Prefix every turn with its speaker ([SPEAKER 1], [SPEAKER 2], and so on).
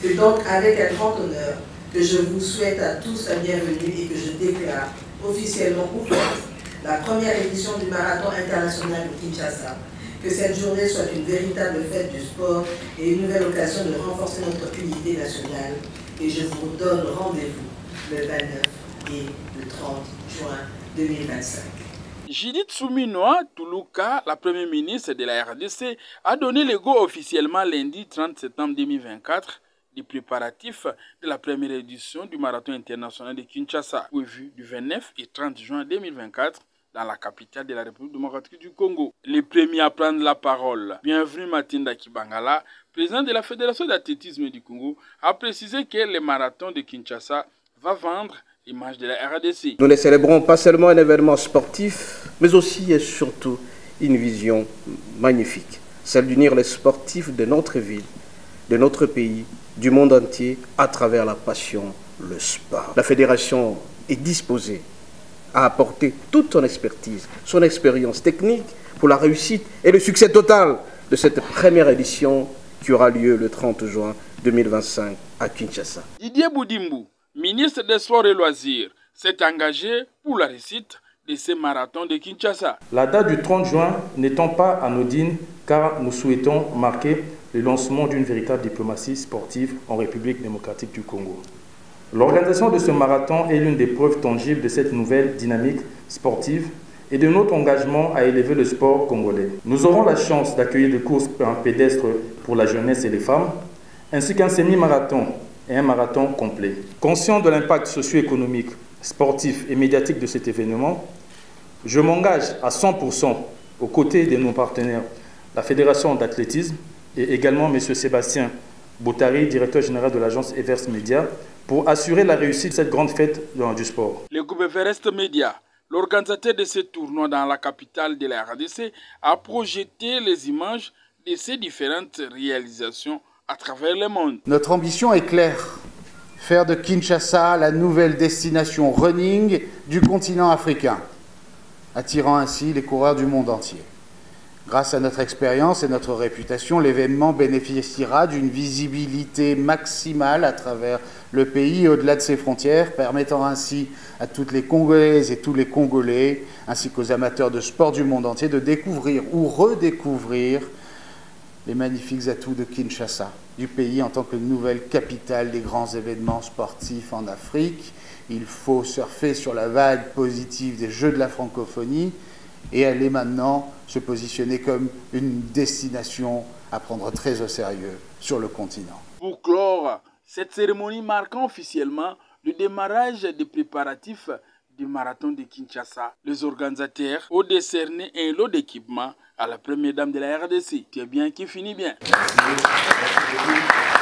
[SPEAKER 1] C'est donc avec un grand honneur que je vous souhaite à tous la bienvenue et que je déclare officiellement ouverte la première édition du Marathon international de Kinshasa. Que cette journée soit une véritable fête du sport et une nouvelle occasion de renforcer notre unité nationale. Et je vous donne rendez-vous le 29 et le 30 juin 2025.
[SPEAKER 2] Judith Souminoa Toulouka, la première ministre de la RDC, a donné le go officiellement lundi 30 septembre 2024 des préparatifs de la première édition du Marathon international de Kinshasa, prévu du 29 et 30 juin 2024 dans la capitale de la République démocratique du Congo. Les premiers à prendre la parole, bienvenue Matinda Kibangala, président de la Fédération d'athlétisme du Congo, a précisé que le marathon de Kinshasa va vendre l'image de la RDC.
[SPEAKER 3] Nous ne célébrons pas seulement un événement sportif, mais aussi et surtout une vision magnifique, celle d'unir les sportifs de notre ville, de notre pays, du monde entier, à travers la passion, le sport. La fédération est disposée à apporter toute son expertise, son expérience technique pour la réussite et le succès total de cette première édition qui aura lieu le 30 juin 2025 à Kinshasa.
[SPEAKER 2] Didier Boudimbu, ministre des Sports et Loisirs, s'est engagé pour la réussite de ce marathon de Kinshasa.
[SPEAKER 4] La date du 30 juin n'étant pas anodine car nous souhaitons marquer le lancement d'une véritable diplomatie sportive en République démocratique du Congo. L'organisation de ce marathon est l'une des preuves tangibles de cette nouvelle dynamique sportive et de notre engagement à élever le sport congolais. Nous aurons la chance d'accueillir des courses pédestres pour la jeunesse et les femmes, ainsi qu'un semi-marathon et un marathon complet. Conscient de l'impact socio-économique, sportif et médiatique de cet événement, je m'engage à 100% aux côtés de nos partenaires, la Fédération d'athlétisme et également M. Sébastien Boutari, directeur général de l'agence Everest Media, pour assurer la réussite de cette grande fête du sport.
[SPEAKER 2] Le groupe Everest Media, l'organisateur de ce tournoi dans la capitale de la RDC, a projeté les images de ces différentes réalisations à travers le monde.
[SPEAKER 5] Notre ambition est claire, faire de Kinshasa la nouvelle destination running du continent africain, attirant ainsi les coureurs du monde entier. Grâce à notre expérience et notre réputation, l'événement bénéficiera d'une visibilité maximale à travers le pays et au-delà de ses frontières, permettant ainsi à toutes les Congolaises et tous les Congolais, ainsi qu'aux amateurs de sport du monde entier, de découvrir ou redécouvrir les magnifiques atouts de Kinshasa, du pays en tant que nouvelle capitale des grands événements sportifs en Afrique. Il faut surfer sur la vague positive des Jeux de la francophonie et aller maintenant se positionner comme une destination à prendre très au sérieux sur le continent.
[SPEAKER 2] Pour clore cette cérémonie marquant officiellement le démarrage des préparatifs du marathon de Kinshasa, les organisateurs ont décerné un lot d'équipements à la première dame de la RDC. C'est bien qui finit bien.
[SPEAKER 1] Merci.